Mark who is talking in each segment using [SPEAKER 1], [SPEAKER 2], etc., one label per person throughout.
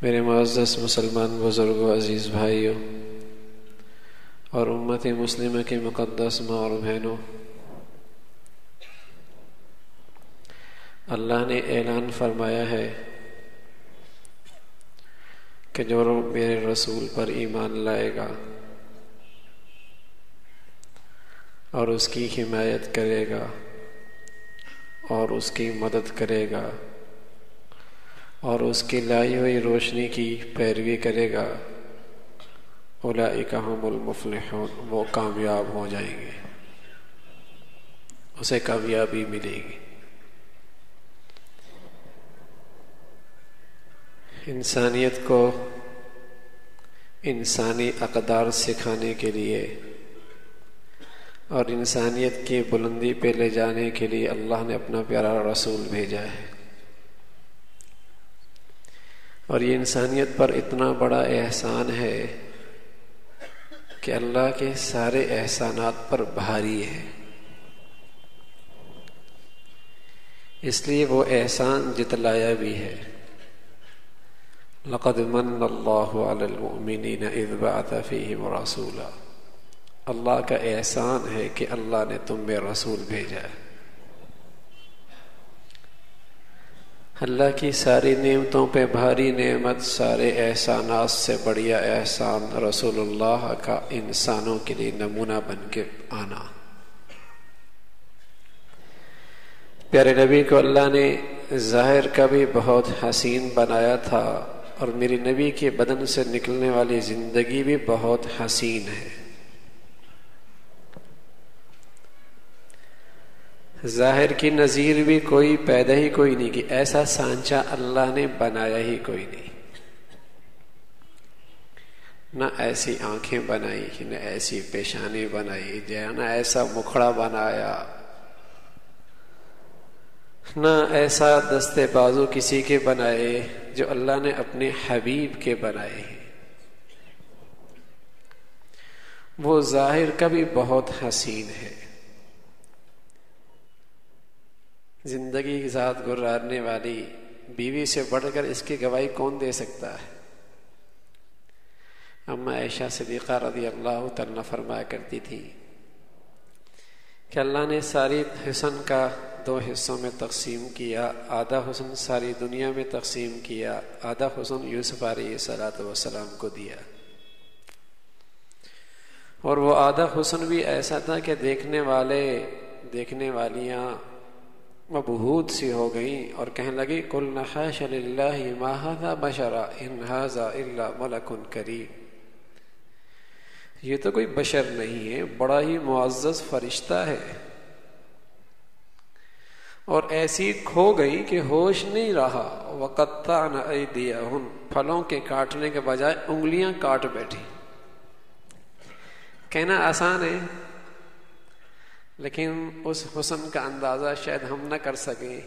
[SPEAKER 1] میرے معزز مسلمان بزرگوں، عزیز بھائیوں اور امت مسلمہ کی مقدس ماں اور بہنوں، اللہ نے اعلان فرمایا ہے کہ جو میرے رسول پر ایمان لائے گا اور اس کی حمایت کرے گا اور اس کی مدد کرے گا اور اس کی لائی ہوئی روشنی کی پیروی کرے گا، اولئک ھم المفلحون، وہ کامیاب ہو جائیں گے، اسے کامیابی ملے گی۔ انسانیت کو انسانی اقدار سکھانے کے لیے اور انسانیت کی بلندی پہ لے جانے کے لیے اللہ نے اپنا پیارا رسول بھیجا ہے، اور یہ انسانیت پر اتنا بڑا احسان ہے کہ اللہ کے سارے احسانات پر بھاری ہے، اس لیے وہ احسان جتلایا بھی ہے۔ لقد من اللہ علی المؤمنین اذ بعث فیہم رسولا، اللہ کا احسان ہے کہ اللہ نے تم میں رسول بھیجا ہے۔ اللہ کی ساری نعمتوں پہ بھاری نعمت، سارے احسانات سے بڑھیا احسان رسول اللہ کا انسانوں کے لیے نمونہ بن کے آنا۔ پیارے نبی کو اللہ نے ظاہر کا بھی بہت حسین بنایا تھا، اور میری نبی کے بدن سے نکلنے والی زندگی بھی بہت حسین ہے۔ ظاہر کی نظیر بھی کوئی پیدا ہی کوئی نہیں کی، ایسا سانچہ اللہ نے بنایا ہی کوئی نہیں، نہ ایسی آنکھیں بنائی، نہ ایسی پیشانی بنائی، نہ ایسا مکھڑا بنایا، نہ ایسا دستے بازو کسی کے بنائے جو اللہ نے اپنے حبیب کے بنائے ہیں۔ وہ ظاہر کا بھی بہت حسین ہے، زندگی کی ذات گزارنے والی بیوی سے بڑھ کر اس کی گواہی کون دے سکتا ہے؟ اما عائشہ صدیقہ رضی اللہ تعالیٰ فرمایا کرتی تھی کہ اللہ نے ساری حسن کا دو حصوں میں تقسیم کیا، آدھا حسن ساری دنیا میں تقسیم کیا، آدھا حسن یوسف علیہ السلام کو دیا، اور وہ آدھا حسن بھی ایسا تھا کہ دیکھنے والیاں مبہوت سی ہو گئیں اور کہنے لگی قلنا حاشا للہ ما ھذا بشرا ان ھذا الا ملک کریم، یہ تو کوئی بشر نہیں ہے، بڑا ہی معزز فرشتہ ہے۔ اور ایسی کھو گئی کہ ہوش نہیں رہا، وقطعن ایدیہن، پھلوں کے کاٹنے کے بجائے انگلیاں کاٹ بیٹھی۔ کہنا آسان ہے، لیکن اس حسن کا اندازہ شاید ہم نہ کر سکیں۔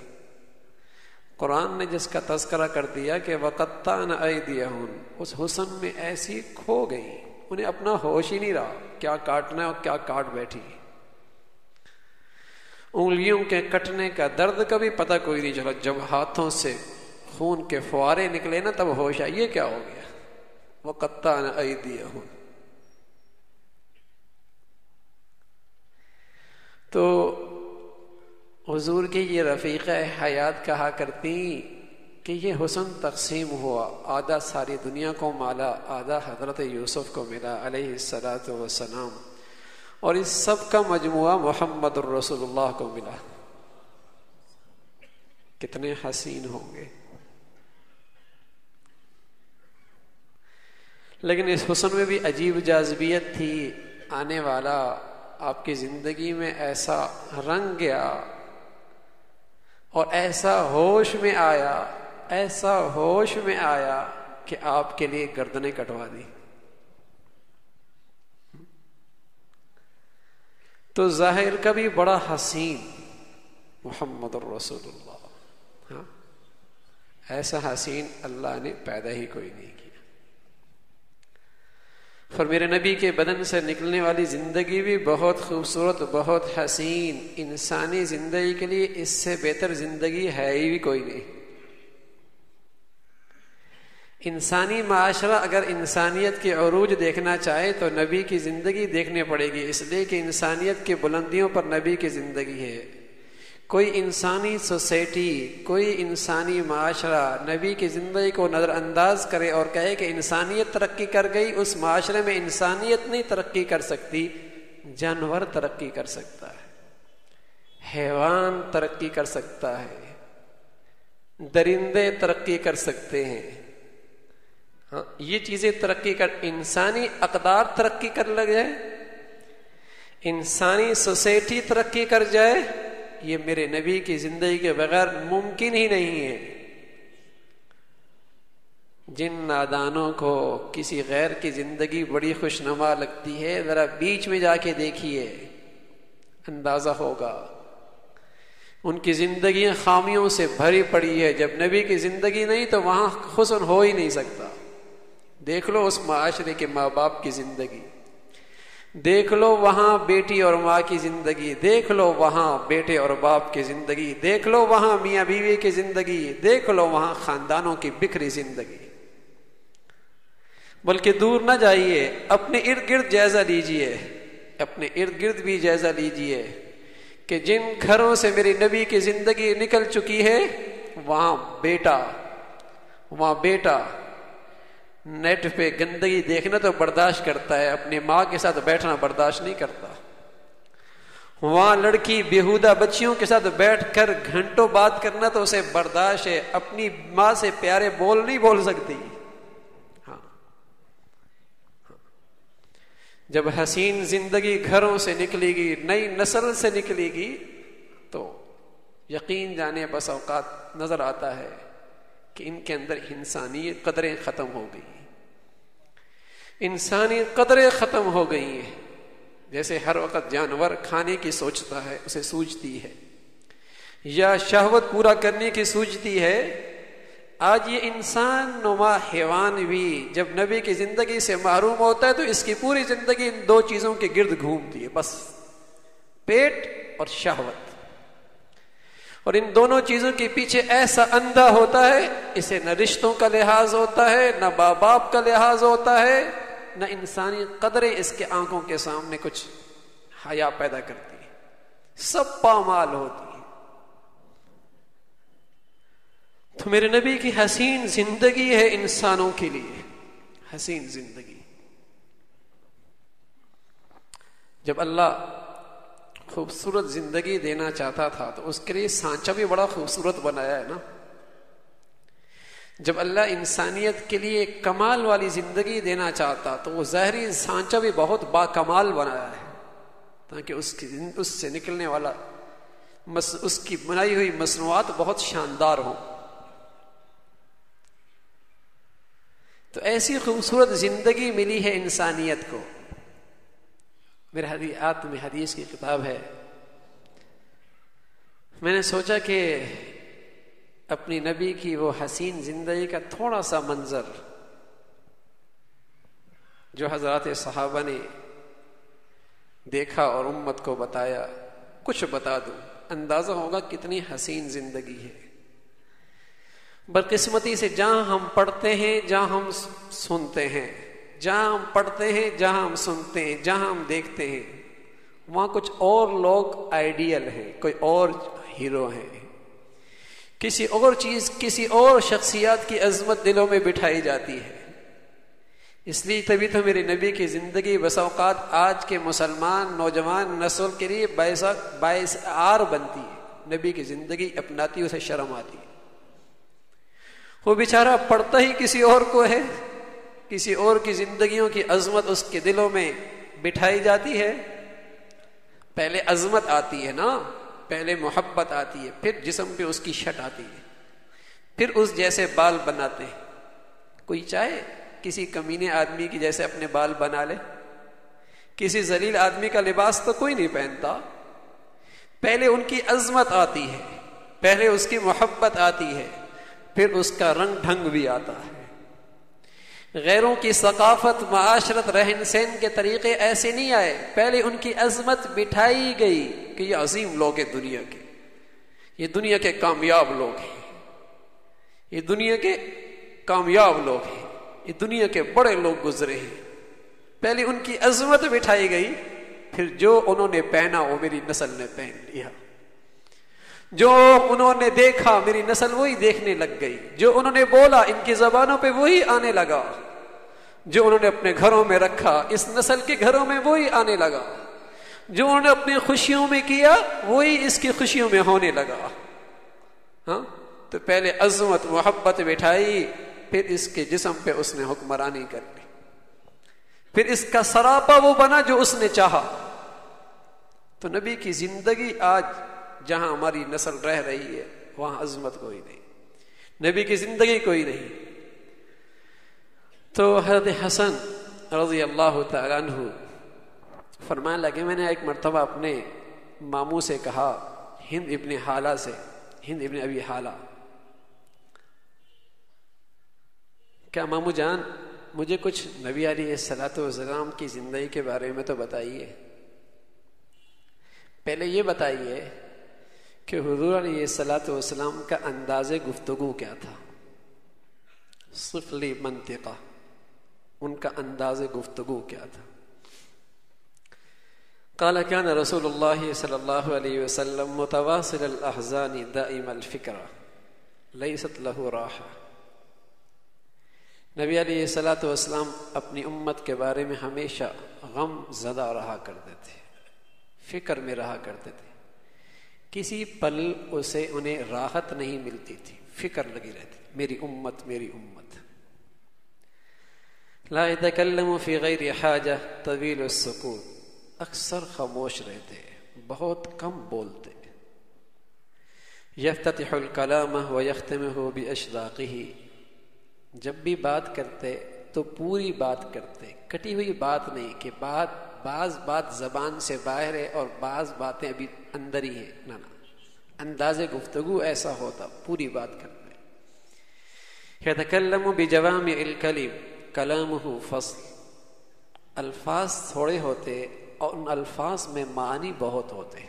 [SPEAKER 1] قرآن نے جس کا تذکرہ کر دیا کہ وقطعن ایدیہن، اس حسن میں ایسی کھو گئی، انہیں اپنا ہوش ہی نہیں رہا کیا کاٹنا ہے اور کیا کاٹ بیٹھی۔ انگلیوں کے کٹنے کا درد کا بھی پتہ کوئی نہیں چلا، جب ہاتھوں سے خون کے فوارے نکلے نا تب ہوش آیا، یہ کیا ہو گیا؟ وقطعن ایدیہن۔ تو حضور کی یہ رفیقہ حیات کہا کرتی کہ یہ حسن تقسیم ہوا، آدھا ساری دنیا کو مالا، آدھا حضرت یوسف کو ملا علیہ السلام، اور اس سب کا مجموعہ محمد الرسول اللہ کو ملا۔ کتنے حسین ہوں گے! لیکن اس حسن میں بھی عجیب جاذبیت تھی، آنے والا آپ کی زندگی میں ایسا رنگ گیا اور ایسا ہوش میں آیا کہ آپ کے لیے گردنیں کٹوا دی۔ تو ظاہر کا بھی بڑا حسین محمد الرسول اللہ، ایسا حسین اللہ نے پیدا ہی کوئی نہیں کیا۔ اور میرے نبی کے بدن سے نکلنے والی زندگی بھی بہت خوبصورت، بہت حسین، انسانی زندگی کے لیے اس سے بہتر زندگی ہے ہی بھی کوئی نہیں۔ انسانی معاشرہ اگر انسانیت کے عروج دیکھنا چاہے تو نبی کی زندگی دیکھنی پڑے گی، اس لیے کہ انسانیت کی بلندیوں پر نبی کی زندگی ہے۔ کوئی انسانی سوسائٹی، کوئی انسانی معاشرہ نبی کی زندگی کو نظر انداز کرے اور کہے کہ انسانیت ترقی کر گئی، اس معاشرے میں انسانیت نہیں ترقی کر سکتی، جانور ترقی کر سکتا ہے، حیوان ترقی کر سکتا ہے، درندے ترقی کر سکتے ہیں۔ ہاں، یہ چیزیں ترقی کر، انسانی اقدار ترقی کر لگ جائے، انسانی سوسائٹی ترقی کر جائے، یہ میرے نبی کی زندگی کے بغیر ممکن ہی نہیں ہے۔ جن نادانوں کو کسی غیر کی زندگی بڑی خوشنما لگتی ہے، ذرا بیچ میں جا کے دیکھیے، اندازہ ہوگا ان کی زندگیاں خامیوں سے بھری پڑی ہے۔ جب نبی کی زندگی نہیں تو وہاں حسن ہو ہی نہیں سکتا۔ دیکھ لو اس معاشرے کے ماں باپ کی زندگی، دیکھ لو وہاں بیٹی اور ماں کی زندگی، دیکھ لو وہاں بیٹے اور باپ کی زندگی، دیکھ لو وہاں میاں بیوی کی زندگی، دیکھ لو وہاں خاندانوں کی بکھری زندگی۔ بلکہ دور نہ جائیے، اپنے ارد گرد جائزہ لیجئے، اپنے ارد گرد بھی جائزہ لیجئے کہ جن گھروں سے میری نبی کی زندگی نکل چکی ہے، وہاں بیٹا نیٹ پہ گندگی دیکھنا تو برداشت کرتا ہے، اپنی ماں کے ساتھ بیٹھنا برداشت نہیں کرتا۔ وہاں لڑکی بیہودہ بچیوں کے ساتھ بیٹھ کر گھنٹوں بات کرنا تو اسے برداشت ہے، اپنی ماں سے پیارے بول نہیں بول سکتی۔ ہاں، جب حسین زندگی گھروں سے نکلے گی، نئی نسل سے نکلے گی، تو یقین جانے بس اوقات نظر آتا ہے کہ ان کے اندر انسانی قدریں ختم ہو گئی، انسانی قدریں ختم ہو گئی ہیں۔ جیسے ہر وقت جانور کھانے کی سوچتا ہے، اسے سوچتی ہے، یا شہوت پورا کرنے کی سوچتی ہے، آج یہ انسان نما حیوان بھی جب نبی کی زندگی سے محروم ہوتا ہے تو اس کی پوری زندگی ان دو چیزوں کے گرد گھومتی ہے، بس پیٹ اور شہوت، اور ان دونوں چیزوں کے پیچھے ایسا اندھا ہوتا ہے، اسے نہ رشتوں کا لحاظ ہوتا ہے، نہ ماں باپ کا لحاظ ہوتا ہے، نہ انسانی قدریں اس کے آنکھوں کے سامنے کچھ حیا پیدا کرتی ہے، سب پامال ہوتی ہے۔ تو میرے نبی کی حسین زندگی ہے انسانوں کے لیے، حسین زندگی۔ جب اللہ خوبصورت زندگی دینا چاہتا تھا تو اس کے لیے سانچہ بھی بڑا خوبصورت بنایا ہے نا۔ جب اللہ انسانیت کے لیے کمال والی زندگی دینا چاہتا تو وہ ظاہری سانچہ بھی بہت با کمال بنایا ہے، تاکہ اس سے نکلنے والا اس کی بنائی ہوئی مصنوعات بہت شاندار ہوں۔ تو ایسی خوبصورت زندگی ملی ہے انسانیت کو۔ میرے حدیث میں حدیث کی کتاب ہے، میں نے سوچا کہ اپنی نبی کی وہ حسین زندگی کا تھوڑا سا منظر جو حضرات صحابہ نے دیکھا اور امت کو بتایا، کچھ بتا دوں، اندازہ ہوگا کتنی حسین زندگی ہے۔ بدقسمتی سے جہاں ہم پڑھتے ہیں، جہاں ہم سنتے ہیں، جہاں ہم پڑھتے ہیں، جہاں ہم سنتے ہیں، جہاں ہم دیکھتے ہیں، وہاں کچھ اور لوگ آئیڈیل ہیں، کوئی اور ہیرو ہیں، کسی اور چیز، کسی اور شخصیات کی عظمت دلوں میں بٹھائی جاتی ہے۔ اس لیے تبھی تو میرے نبی کی زندگی بس اوقات آج کے مسلمان نوجوان نسل کے لیے باعث آر بنتی ہے۔ نبی کی زندگی اپناتی اسے شرم آتی ہے، وہ بیچارہ پڑھتا ہی کسی اور کو ہے، کسی اور کی زندگیوں کی عظمت اس کے دلوں میں بٹھائی جاتی ہے۔ پہلے عظمت آتی ہے نا، پہلے محبت آتی ہے، پھر جسم پہ اس کی شٹ آتی ہے، پھر اس جیسے بال بناتے ہیں۔ کوئی چاہے کسی کمینے آدمی کی جیسے اپنے بال بنا لے؟ کسی ذلیل آدمی کا لباس تو کوئی نہیں پہنتا۔ پہلے ان کی عظمت آتی ہے، پہلے اس کی محبت آتی ہے، پھر اس کا رنگ ڈھنگ بھی آتا ہے۔ غیروں کی ثقافت، معاشرت، رہن سہن کے طریقے ایسے نہیں آئے، پہلے ان کی عظمت بٹھائی گئی کہ یہ عظیم لوگ ہیں، دنیا کے، یہ دنیا کے کامیاب لوگ ہیں، یہ دنیا کے کامیاب لوگ ہیں، یہ دنیا کے بڑے لوگ گزرے ہیں، پہلے ان کی عظمت بٹھائی گئی، پھر جو انہوں نے پہنا وہ میری نسل نے پہن لیا، جو انہوں نے دیکھا میری نسل وہی دیکھنے لگ گئی، جو انہوں نے بولا ان کی زبانوں پہ وہی آنے لگا، جو انہوں نے اپنے گھروں میں رکھا اس نسل کے گھروں میں وہی آنے لگا، جو انہوں نے اپنی خوشیوں میں کیا وہی اس کی خوشیوں میں ہونے لگا۔ ہاں، تو پہلے عظمت محبت بٹھائی، پھر اس کے جسم پہ اس نے حکمرانی کر لی، پھر اس کا سراپا وہ بنا جو اس نے چاہا۔ تو نبی کی زندگی آج جہاں ہماری نسل رہ رہی ہے وہاں عظمت کوئی نہیں، نبی کی زندگی کوئی نہیں۔ تو حضرت حسن رضی اللہ تعالیٰ عنہ فرمانے لگے، میں نے ایک مرتبہ اپنے ماموں سے کہا، ہند ابن حالہ سے، ہند ابن ابی حالہ، کیا ماموں جان مجھے کچھ نبی علیہ الصلوۃ والسلام کی زندگی کے بارے میں تو بتائیے، پہلے یہ بتائیے کہ حضور علیہ الصلوۃ والسلام کا انداز گفتگو کیا تھا، صف لی منطقہ، ان کا انداز گفتگو کیا تھا؟ قال كان رسول الله صلی اللہ علیہ وسلم متواصل الاحزان دائم الفکرہ لیست له راحہ۔ نبی علیہ الصلوۃ والسلام اپنی امت کے بارے میں ہمیشہ غم زدہ رہا کرتے تھے، فکر میں رہا کرتے تھے، کسی پل اسے انہیں راحت نہیں ملتی تھی، فکر لگی رہتی، میری امت میری امت۔ لا يتكلم في غیر حاجہ طویل السکوت، اکثر خاموش رہتے، بہت کم بولتے۔ یفتتح الکلام ویختمہ باشداقہ، جب بھی بات کرتے تو پوری بات کرتے، کٹی ہوئی بات نہیں کہ بعض بات زبان سے باہر ہے اور بعض باتیں ابھی اندر ہی ہیں، نہ انداز گفتگو ایسا ہوتا، پوری بات کرتے۔ یتکلم بجوامع الکلم، کلامہ فصل، الفاظ تھوڑے ہوتے اور ان الفاظ میں معنی بہت ہوتے،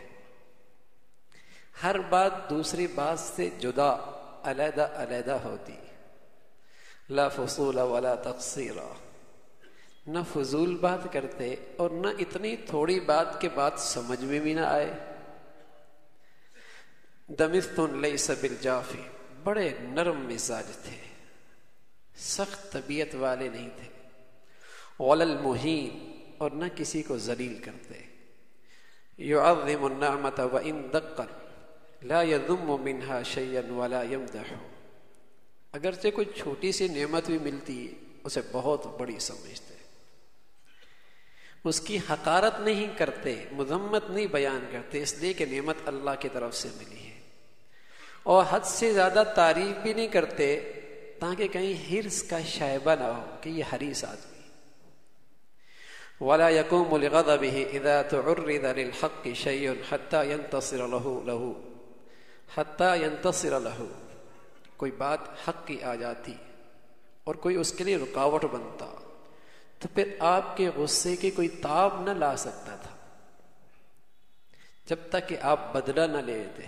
[SPEAKER 1] ہر بات دوسری بات سے جدا علیحدہ علیحدہ ہوتی، لا فصول ولا تقصیر، نہ فضول بات کرتے اور نہ اتنی تھوڑی بات کے بات سمجھ میں بھی نہ آئے۔ دمثت لیس بالجافی، بڑے نرم مزاج تھے، سخت طبیعت والے نہیں تھے، ولا المہین، اور نہ کسی کو ذلیل کرتے، یعظم النعمۃ وان دقت لا یذم منها شیئا ولا یمدح، اگرچہ کوئی چھوٹی سی نعمت بھی ملتی اسے بہت بڑی سمجھتے، اس کی حقارت نہیں کرتے، مذمت نہیں بیان کرتے، اس لیے کہ نعمت اللہ کی طرف سے ملی ہے، اور حد سے زیادہ تعریف بھی نہیں کرتے تاکہ کہیں حرص کا شائبہ نہ ہو کہ یہ حریص آدمی۔ ولا يقوم لغضبه اذا تعرض للحق شيء حتى ينتصر له، کوئی بات حق کی آ جاتی اور کوئی اس کے لیے رکاوٹ بنتا تو پھر آپ کے غصے کی کوئی تاب نہ لا سکتا تھا جب تک کہ آپ بدلہ نہ لیتے۔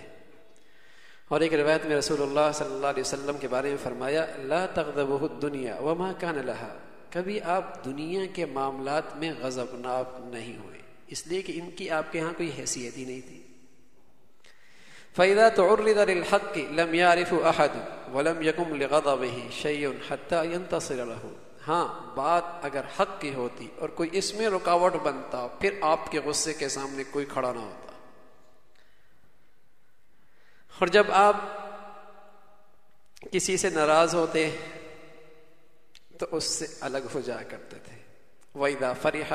[SPEAKER 1] اور ایک روایت میں رسول اللہ صلی اللہ علیہ وسلم کے بارے میں فرمایا، لا تغضبه الدنيا وما كان لها، کبھی آپ دنیا کے معاملات میں غضبناک نہیں ہوئے، اس لیے کہ ان کی آپ کے ہاں کوئی حیثیت ہی نہیں تھی۔ فَإِذَا تُعُرِّضَ لِلْحَقِّ لَمْ يَعْرِفُ أَحَدٌ وَلَمْ يَقُمْ لِغَضَبِهِ شَيْءٌ حَتَّى يَنْتَصِرَ لَهُ، ہاں بات اگر حق کی ہوتی اور کوئی اس میں رکاوٹ بنتا پھر آپ کے غصے کے سامنے کوئی کھڑا نہ ہوتا، اور جب آپ کسی سے ناراض ہوتے تو اس سے الگ ہو جایا کرتے تھے۔ وَإِذَا فَرِحَ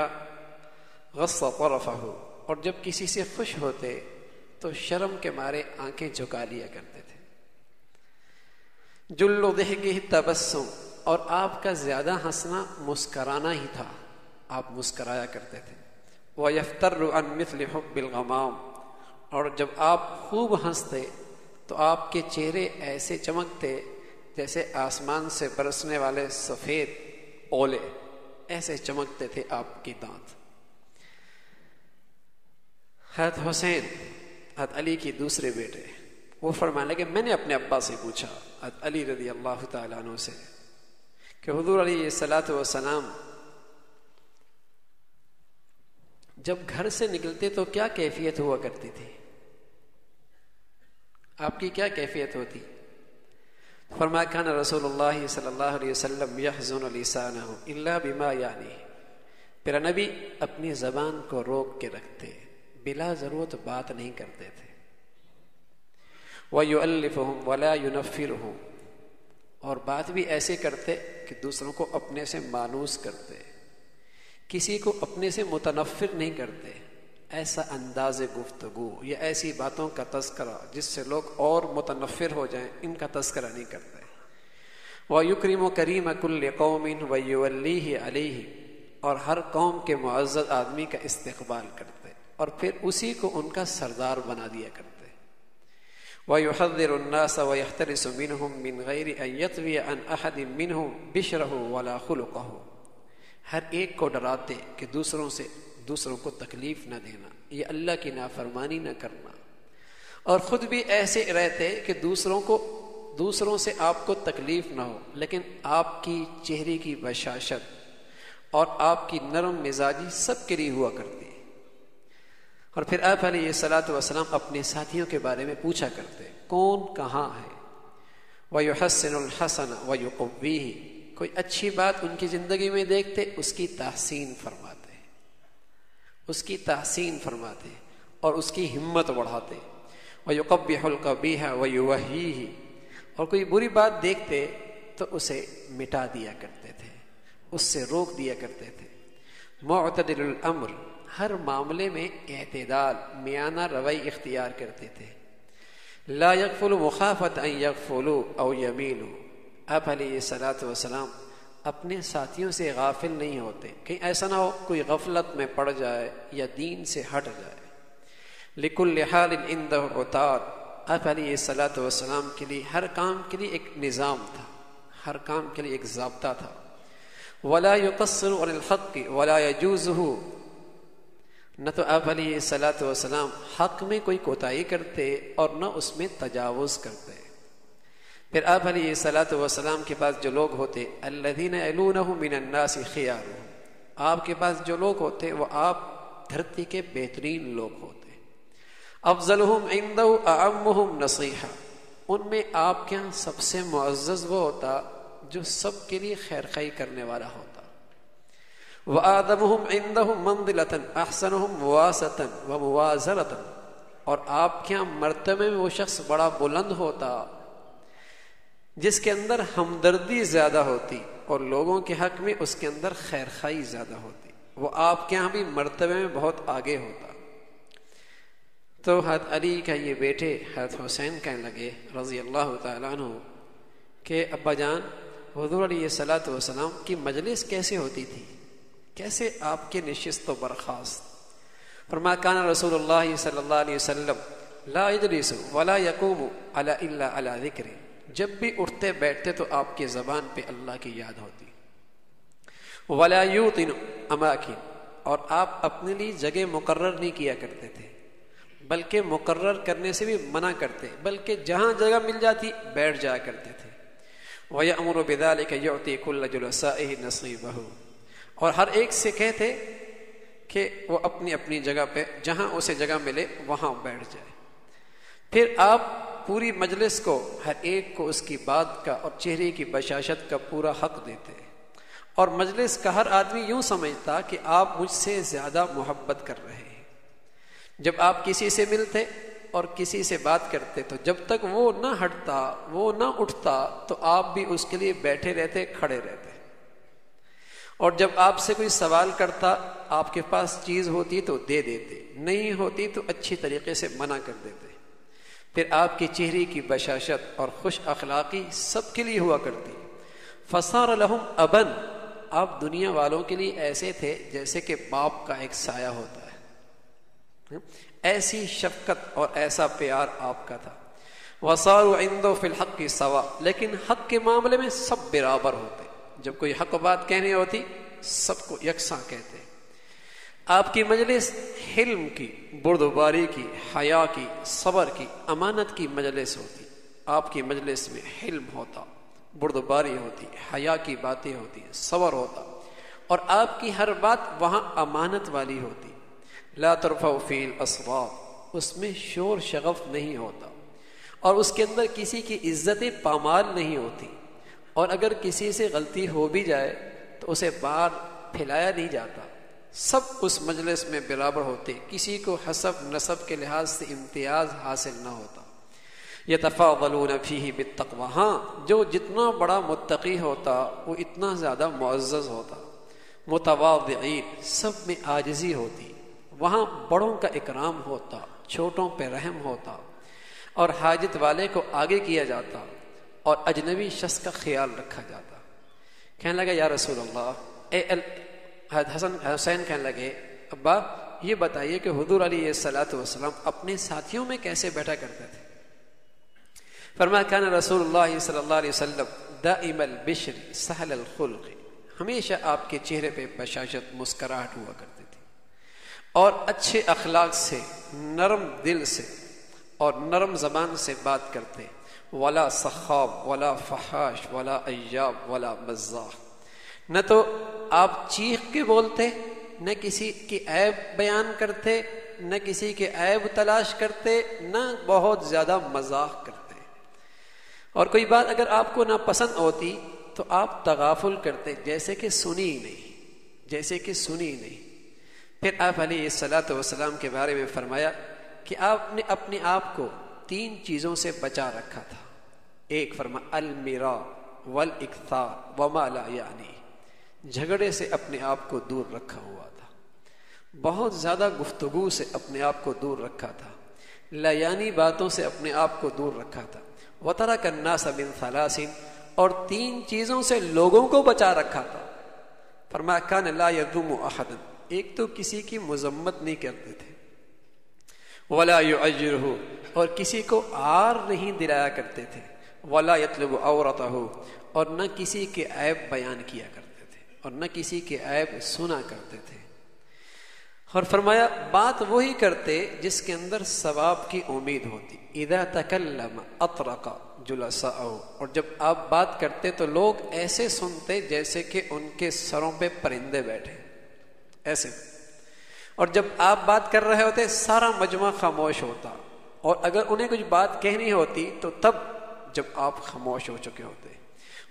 [SPEAKER 1] غَصَّ طَرَفَهُ، اور جب کسی سے خوش ہوتے تو شرم کے مارے آنکھیں جھکا لیا کرتے تھے۔ جُلُّ ضِحْكِهِ التَّبَسُّمُ، اور آپ کا زیادہ ہنسنا مسکرانا ہی تھا، آپ مسکرایا کرتے تھے۔ وَيَفْتَرُّ عَنْ مِثْلِ حُبِّ الْغَمَامِ، اور جب آپ خوب ہنستے تو آپ کے چہرے ایسے چمکتے جیسے آسمان سے برسنے والے سفید اولے، ایسے چمکتے تھے آپ کی دانت۔ حضرت حسین، حضرت علی کی دوسرے بیٹے، وہ فرمانے لگے، میں نے اپنے ابا سے پوچھا، حضرت علی رضی اللہ تعالیٰ عنہ سے، کہ حضور علیہ الصلوۃ والسلام جب گھر سے نکلتے تو کیا کیفیت ہوا کرتی تھی؟ آپ کی کیا کیفیت ہوتی؟ فرمایا کان رسول اللہ صلی اللہ علیہ وسلم یحزن لسانہ الا بما یعنی، پھر نبی اپنی زبان کو روک کے رکھتے، بلا ضرورت بات نہیں کرتے تھے۔ وَيُؤَلِّفُهُمْ وَلَا يُنَفِّرُهُمْ، اور بات بھی ایسے کرتے کہ دوسروں کو اپنے سے مانوس کرتے، کسی کو اپنے سے متنفر نہیں کرتے۔ ایسا انداز گفتگو یا ایسی باتوں کا تذکرہ جس سے لوگ اور متنفر ہو جائیں، ان کا تذکرہ نہیں کرتے۔ وَيُكْرِمُ كَرِيمَ كُلِّ قَوْمٍ وَيُوَلِّيهِ عَلَيْهِ، اور ہر قوم کے معزز آدمی کا استقبال کرتے اور پھر اسی کو ان کا سردار بنا دیا کرتے۔ وَيُحَذِّرُ النَّاسَ وَيَحْتَرِسُ مِنْهُمْ مِنْ غَيْرِ أَنْ يَطْوِيَ عَنْ أَحَدٍ مِّنْهُمْ بِشْرَهُ وَلَا خُلُقَهُ، ہر ایک کو ڈراتے کہ دوسروں کو تکلیف نہ دینا، یہ اللہ کی نافرمانی نہ کرنا، اور خود بھی ایسے رہتے کہ دوسروں سے آپ کو تکلیف نہ ہو، لیکن آپ کی چہرے کی بشاشت اور آپ کی نرم مزاجی سب کے لیے ہوا کرتی۔ اور پھر آپ علیہ الصلوۃ والسلام اپنے ساتھیوں کے بارے میں پوچھا کرتے کون کہاں ہے۔ وَيُحَسِّنُ الْحَسَنَ وَيُقَوِّيهِ، کوئی اچھی بات ان کی زندگی میں دیکھتے اس کی تحسین فرماتے اور اس کی ہمت بڑھاتے۔ وَيُقَبِّحُ الْقَبِيحَ وَيُوَحِّيهِ، اور کوئی بری بات دیکھتے تو اسے مٹا دیا کرتے تھے، اس سے روک دیا کرتے تھے۔ معتدل الامر، ہر معاملے میں اعتدال میانہ روی اختیار کرتے تھے۔ لا یغفل مخافت ان یغفلوا او یمیلوا، آپ علیہ الصلوۃ والسلام اپنے ساتھیوں سے غافل نہیں ہوتے، کہیں ایسا نہ ہو کوئی غفلت میں پڑ جائے یا دین سے ہٹ جائے۔ لکل حال عنده عتاد، آپ علیہ الصلوۃ والسلام کے لیے ہر کام کے لیے ایک نظام تھا، ہر کام کے لیے ایک ضابطہ تھا۔ ولا يقصر عن الحق ولا يجوزه، نہ تو آپ علیہ الصلوۃ والسلام حق میں کوئی کوتاہی کرتے اور نہ اس میں تجاوز کرتے۔ پھر آپ علیہ الصلوۃ والسلام کے پاس جو لوگ ہوتے، الذین یلونہ من الناس خیارهم، آپ کے پاس جو لوگ ہوتے وہ آپ دھرتی کے بہترین لوگ ہوتے۔ افضلهم عنده اعمهم نصیحہ، ان میں آپ کے یہاں سب سے معزز وہ ہوتا جو سب کے لیے خیر خواہی کرنے والا ہوتا۔ وآدمهم عندهم منزلة احسنهم مواسطة وموازرة، اور آپ کے یہاں مرتبے میں وہ شخص بڑا بلند ہوتا جس کے اندر ہمدردی زیادہ ہوتی اور لوگوں کے حق میں اس کے اندر خیر خواہی زیادہ ہوتی، وہ آپ کے یہاں بھی مرتبے میں بہت آگے ہوتا۔ تو حضرت علی کا یہ بیٹے حضرت حسین کہنے لگے رضی اللہ تعالیٰ عنہ کہ ابا جان، حضور علیہ الصلوۃ والسلام کی مجلس کیسے ہوتی تھی، کیسے آپ کے نشست و برخاست؟ فرمایا کان رسول اللہ صلی اللہ علیہ وسلم لا یجلس ولا یقوم الا علی ذکر، جب بھی اٹھتے بیٹھتے تو آپ کی زبان پہ اللہ کی یاد ہوتی۔ ولا یوطن اماکن، اور آپ اپنے لیے جگہ مقرر نہیں کیا کرتے تھے، بلکہ مقرر کرنے سے بھی منع کرتے، بلکہ جہاں جگہ مل جاتی بیٹھ جایا کرتے تھے۔ وَيَأْمُرُ بِذَلِكَ يُعْطِي كُلَّ جُلَسَائِهِ نَصِيبَهُ، اور ہر ایک سے کہتے کہ وہ اپنی اپنی جگہ پہ جہاں اسے جگہ ملے وہاں بیٹھ جائے۔ پھر آپ پوری مجلس کو، ہر ایک کو اس کی بات کا اور چہرے کی بشاشت کا پورا حق دیتے، اور مجلس کا ہر آدمی یوں سمجھتا کہ آپ مجھ سے زیادہ محبت کر رہے ہیں۔ جب آپ کسی سے ملتے اور کسی سے بات کرتے تو جب تک وہ نہ ہٹتا، وہ نہ اٹھتا، تو آپ بھی اس کے لیے بیٹھے رہتے، کھڑے رہتے، اور جب آپ سے کوئی سوال کرتا، آپ کے پاس چیز ہوتی تو دے دیتے، نہیں ہوتی تو اچھی طریقے سے منع کر دیتے۔ پھر آپ کی چہرے کی بشاشت اور خوش اخلاقی سب کے لیے ہوا کرتی۔ فصار لہم ابن، آپ دنیا والوں کے لیے ایسے تھے جیسے کہ باپ کا ایک سایہ ہوتا ہے، ایسی شفقت اور ایسا پیار آپ کا تھا۔ وصاروا عنده في الحق سواء، لیکن حق کے معاملے میں سب برابر ہوتے، جب کوئی حق بات کہنی ہوتی سب کو یکساں کہتے۔ آپ کی مجلس حلم کی، بردباری کی، حیا کی، صبر کی، امانت کی مجلس ہوتی۔ آپ کی مجلس میں حلم ہوتا، بردباری ہوتی، حیا کی باتیں ہوتی، صبر ہوتا، اور آپ کی ہر بات وہاں امانت والی ہوتی. لا ترفع فی الاصوات، اس میں شور شغف نہیں ہوتا، اور اس کے اندر کسی کی عزت پامال نہیں ہوتی، اور اگر کسی سے غلطی ہو بھی جائے تو اسے باہر پھیلایا نہیں جاتا، سب اس مجلس میں برابر ہوتے، کسی کو حسب نسب کے لحاظ سے امتیاز حاصل نہ ہوتا. یتفاضلون فیہ بالتقوی، ہاں جو جتنا بڑا متقی ہوتا وہ اتنا زیادہ معزز ہوتا. متواضعین، سب میں عاجزی ہوتی، وہاں بڑوں کا اکرام ہوتا، چھوٹوں پہ رحم ہوتا، اور حاجت والے کو آگے کیا جاتا، اور اجنبی شخص کا خیال رکھا جاتا. کہنے لگا یا رسول اللہ، حسن حسین کہنے لگے ابا یہ بتائیے کہ حضور علیہ الصلوۃ والسلام اپنے ساتھیوں میں کیسے بیٹھا کرتے تھے؟ فرمایا کان رسول اللہ صلی اللہ علیہ وسلم دائم البشر سہل الخلق، ہمیشہ آپ کے چہرے پہ بشاشت، مسکراہٹ ہوا کرتی تھی، اور اچھے اخلاق سے، نرم دل سے اور نرم زبان سے بات کرتے. ولا سخاب ولا فحاش ولا ایاب ولا مزاح، نہ تو آپ چیخ کے بولتے، نہ کسی کی عیب بیان کرتے، نہ کسی کے عیب تلاش کرتے، نہ بہت زیادہ مزاح کرتے. اور کوئی بات اگر آپ کو ناپسند ہوتی تو آپ تغافل کرتے، جیسے کہ سنی ہی نہیں، جیسے کہ سنی ہی نہیں. پھر آپ علیہ الصلوۃ والسلام کے بارے میں فرمایا کہ آپ نے اپنے آپ کو 3 چیزوں سے بچا رکھا تھا. ایک فرمایا المراء والاکثار وما لا یعنی، جھگڑے سے اپنے آپ کو دور رکھا ہوا تھا، بہت زیادہ گفتگو سے اپنے آپ کو دور رکھا تھا، لا یعنی باتوں سے اپنے آپ کو دور رکھا تھا. وترک الناس من 3، اور 3 چیزوں سے لوگوں کو بچا رکھا تھا. فرمایا کان لا یذم احد، ایک تو کسی کی مذمت نہیں کرتے تھے، ولا یعجرہ، اور کسی کو عار نہیں دلایا کرتے تھے، ولا یطلب عورتہ، اور نہ کسی کے عیب بیان کیا کرتے تھے، اور نہ کسی کے عیب سنا کرتے تھے. اور فرمایا بات وہی کرتے جس کے اندر ثواب کی امید ہوتی. اذا تکلم اطرق جلساءہ، اور جب آپ بات کرتے تو لوگ ایسے سنتے جیسے کہ ان کے سروں پہ پرندے بیٹھے، ایسے. اور جب آپ بات کر رہے ہوتے سارا مجمع خاموش ہوتا، اور اگر انہیں کچھ بات کہنی ہوتی تو تب جب آپ خاموش ہو چکے ہوتے.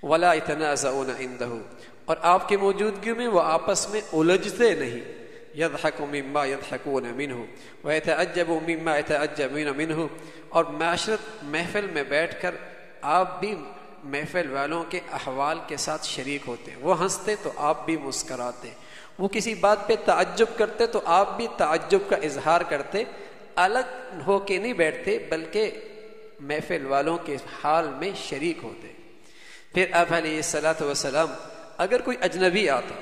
[SPEAKER 1] ولا يتنازعون عنده، اور آپ کی موجودگی میں وہ آپس میں الجھتے نہیں. یضحک مما یضحکون منہ ویتعجب مما یتعجبون منہ، اور معاشرت محفل میں بیٹھ کر آپ بھی محفل والوں کے احوال کے ساتھ شریک ہوتے، وہ ہنستے تو آپ بھی مسکراتے، وہ کسی بات پہ تعجب کرتے تو آپ بھی تعجب کا اظہار کرتے. الگ ہو کے نہیں بیٹھتے بلکہ محفل والوں کے حال میں شریک ہوتے. پھر آپ علیہ الصلوۃ والسلام اگر کوئی اجنبی آتا،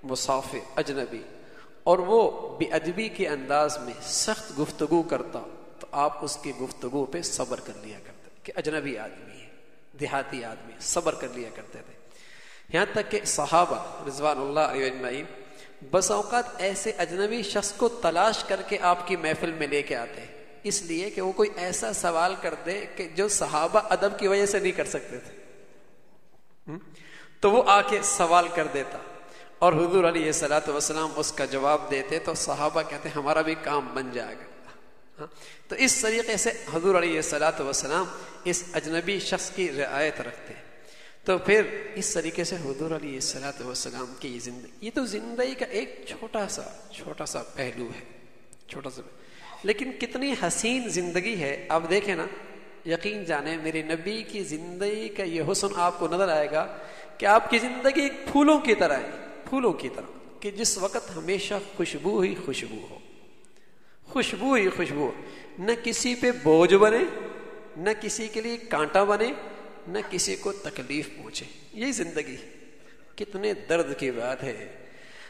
[SPEAKER 1] مسافر اجنبی، اور وہ بے ادبی کے انداز میں سخت گفتگو کرتا تو آپ اس کی گفتگو پہ صبر کر لیا کرتے کہ اجنبی آدمی ہے، دیہاتی آدمی، صبر کر لیا کرتے تھے. یہاں تک کہ صحابہ رضوان اللہ علیہ اجمعین بس اوقات ایسے اجنبی شخص کو تلاش کر کے آپ کی محفل میں لے کے آتے، اس لیے کہ وہ کوئی ایسا سوال کر دے کہ جو صحابہ ادب کی وجہ سے نہیں کر سکتے تھے، تو وہ آ کے سوال کر دیتا، اور حضور علیہ الصلوۃ والسلام اس کا جواب دیتے تو صحابہ کہتے ہمارا بھی کام بن جائے گا. تو اس طریقے سے حضور علیہ الصلوۃ والسلام اس اجنبی شخص کی رعایت رکھتے. تو پھر اس طریقے سے حضور علیہ الصلوۃ والسلام کی زندگی، یہ تو زندگی کا ایک چھوٹا سا پہلو ہے، چھوٹا سا، لیکن کتنی حسین زندگی ہے. آپ دیکھیں نا، یقین جانیں میرے نبی کی زندگی کا یہ حسن آپ کو نظر آئے گا کہ آپ کی زندگی پھولوں کی طرح ہے، پھولوں کی طرح، کہ جس وقت ہمیشہ خوشبو ہی خوشبو ہو، خوشبو ہی خوشبو، نہ کسی پہ بوجھ بنے، نہ کسی کے لیے کانٹا بنے، نہ کسی کو تکلیف پہنچے. یہی زندگی. کتنے درد کی بات ہے.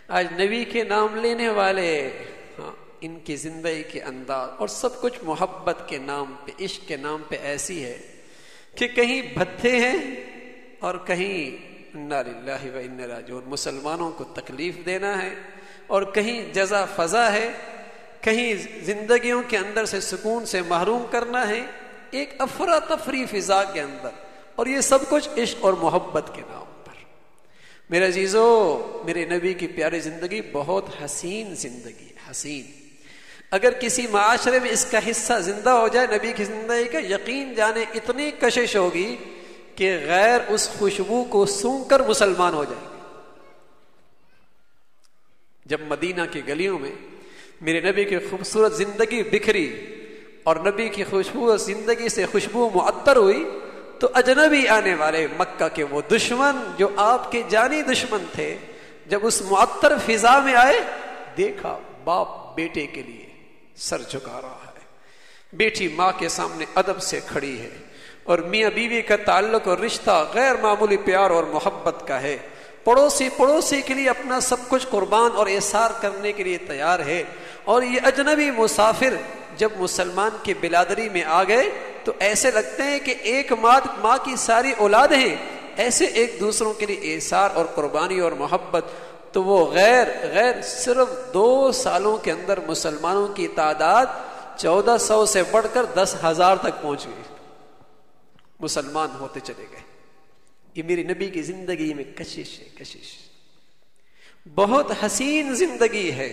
[SPEAKER 1] آج نبی کے نام لینے والے، ان کی زندگی کے انداز اور سب کچھ محبت کے نام پہ، عشق کے نام پہ ایسی ہے کہ کہیں بھتھے ہیں اور کہیں انا للہ و انا راجعون، مسلمانوں کو تکلیف دینا ہے، اور کہیں جزا فضا ہے، کہیں زندگیوں کے اندر سے سکون سے محروم کرنا ہے. ایک افراتفری فضا کے اندر، اور یہ سب کچھ عشق اور محبت کے نام پر۔ میرے عزیزو، میرے نبی کی پیاری زندگی بہت حسین زندگی ہے، حسین۔ اگر کسی معاشرے میں اس کا حصہ زندہ ہو جائے نبی کی زندگی کا، یقین جانے اتنی کشش ہوگی کہ غیر اس خوشبو کو سونگھ کر مسلمان ہو جائیں گے۔ جب مدینہ کی گلیوں میں میرے نبی کی خوبصورت زندگی بکھری اور نبی کی خوشبو زندگی سے خوشبو معطر ہوئی، تو اجنبی آنے والے مکہ کے وہ دشمن جو آپ کے جانی دشمن تھے، جب اس معطر فضا میں آئے، دیکھا باپ بیٹے کے لیے سر جھکا رہا ہے، بیٹی ماں کے سامنے ادب سے کھڑی ہے، اور میاں بیوی کا تعلق اور رشتہ غیر معمولی پیار اور محبت کا ہے۔ پڑوسی کے لیے اپنا سب کچھ قربان اور ایثار کرنے کے لیے تیار ہے، اور یہ اجنبی مسافر جب مسلمان کی بلادری میں آ گئے تو ایسے لگتے ہیں کہ ایک ماں کی ساری اولاد ہیں، ایسے ایک دوسروں کے لیے ایثار اور قربانی اور محبت۔ تو وہ غیر صرف 2 سالوں کے اندر مسلمانوں کی تعداد 1400 سے بڑھ کر 10,000 تک پہنچ گئی، مسلمان ہوتے چلے گئے۔ یہ میری نبی کی زندگی میں کشش ہے، کشش۔ بہت حسین زندگی ہے،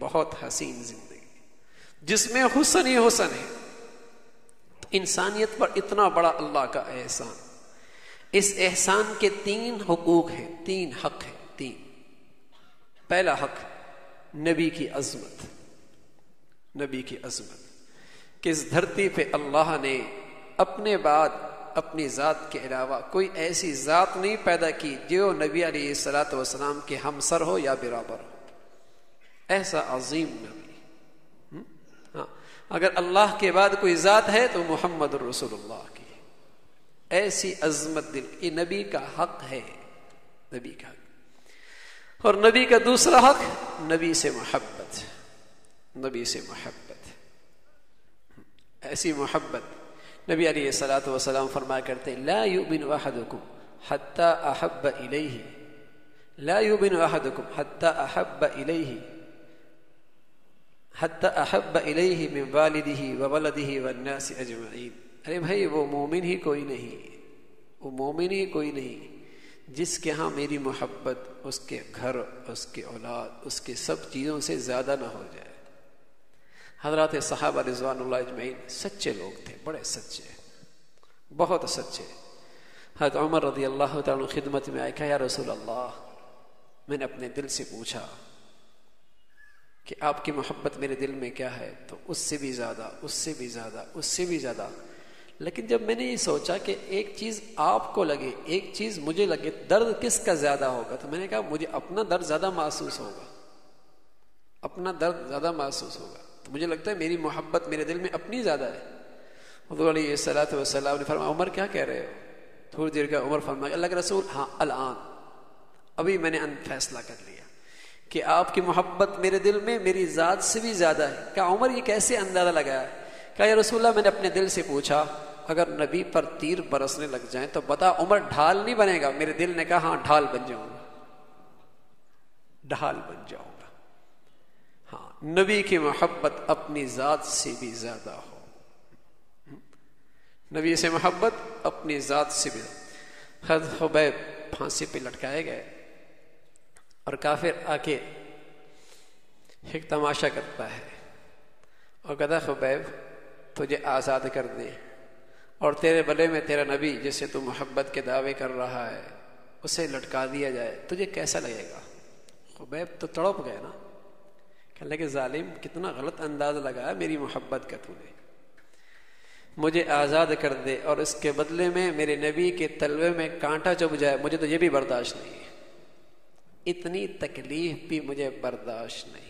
[SPEAKER 1] بہت حسین زندگی، جس میں حسن ہی حسن ہے۔ انسانیت پر اتنا بڑا اللہ کا احسان، اس احسان کے 3 حقوق ہیں، 3 حق ہیں، 3۔ پہلا حق نبی کی عظمت، نبی کی عظمت، کہ اس دھرتی پہ اللہ نے اپنے بعد اپنی ذات کے علاوہ کوئی ایسی ذات نہیں پیدا کی جو نبی علیہ الصلوۃ والسلام کے ہمسر ہو یا برابر ہو، ایسا عظیم نبی۔ ہاں، اگر اللہ کے بعد کوئی ذات ہے تو محمد رسول اللہ کی، ایسی عظمت دل، یہ نبی کا حق ہے، نبی کا حق۔ اور نبی کا دوسرا حق نبی سے محبت، نبی سے محبت، ایسی محبت۔ نبی علیہ الصلوۃ والسلام فرمایا کرتے ہیں لا یؤمن احدکم حتی احب الیہ، لا یؤمن احدکم حتی احب الیہ، حتی احب الیہ من والدہ وولدہ والناس اجمعین۔ ارے بھائی، وہ مومن ہی کوئی نہیں، وہ مومن ہی کوئی نہیں جس کے ہاں میری محبت اس کے گھر، اس کے اولاد، اس کے سب چیزوں سے زیادہ نہ ہو جائے۔ حضرات صحابہ رضوان اللہ اجمعین سچے لوگ تھے، بڑے سچے، بہت سچے۔ حضرت عمر رضی اللہ تعالیٰ عنہ خدمت میں آئے، کہا یا رسول اللہ، میں نے اپنے دل سے پوچھا کہ آپ کی محبت میرے دل میں کیا ہے، تو اس سے بھی زیادہ، اس سے بھی زیادہ، اس سے بھی زیادہ۔ لیکن جب میں نے یہ سوچا کہ ایک چیز آپ کو لگے، ایک چیز مجھے لگے، درد کس کا زیادہ ہوگا، تو میں نے کہا مجھے اپنا درد زیادہ محسوس ہوگا، اپنا درد زیادہ محسوس ہوگا۔ مجھے لگتا ہے میری محبت میرے دل میں اپنی زیادہ ہے۔ حضور علیہ الصلوۃ والسلام نے فرمایا عمر کیا کہہ رہے ہو؟ تھوڑی دیر کا عمر فرمایا اللہ کے رسول، ہاں الآن، ابھی میں نے فیصلہ کر لیا کہ آپ کی محبت میرے دل میں میری ذات سے بھی زیادہ ہے۔ کہا عمر یہ کیسے اندازہ لگایا؟ کہا یا رسول اللہ، میں نے اپنے دل سے پوچھا اگر نبی پر تیر برسنے لگ جائیں تو بتا عمر ڈھال نہیں بنے گا؟ میرے دل نے کہا ہاں ڈھال بن جاؤں گا، ڈھال بن جاؤں گا۔ ہاں، نبی کی محبت اپنی ذات سے بھی زیادہ ہو، نبی سے محبت اپنی ذات سے بھی۔ حضرت خبیب پھانسی پہ لٹکائے گئے اور کافر آ کے ایک تماشا کرتا ہے اور کہتا خبیب تجھے آزاد کر دیں اور تیرے بدلے میں تیرا نبی جس سے تو محبت کے دعوے کر رہا ہے اسے لٹکا دیا جائے، تجھے کیسا لگے گا؟ خبیب تو تڑپ گئے نا، کہنے لگے ظالم کتنا غلط انداز لگایا میری محبت کا تو نے، مجھے آزاد کر دے اور اس کے بدلے میں میرے نبی کے تلوے میں کانٹا چبھ جائے، مجھے تو یہ بھی برداشت نہیں ہے، اتنی تکلیف بھی مجھے برداشت نہیں۔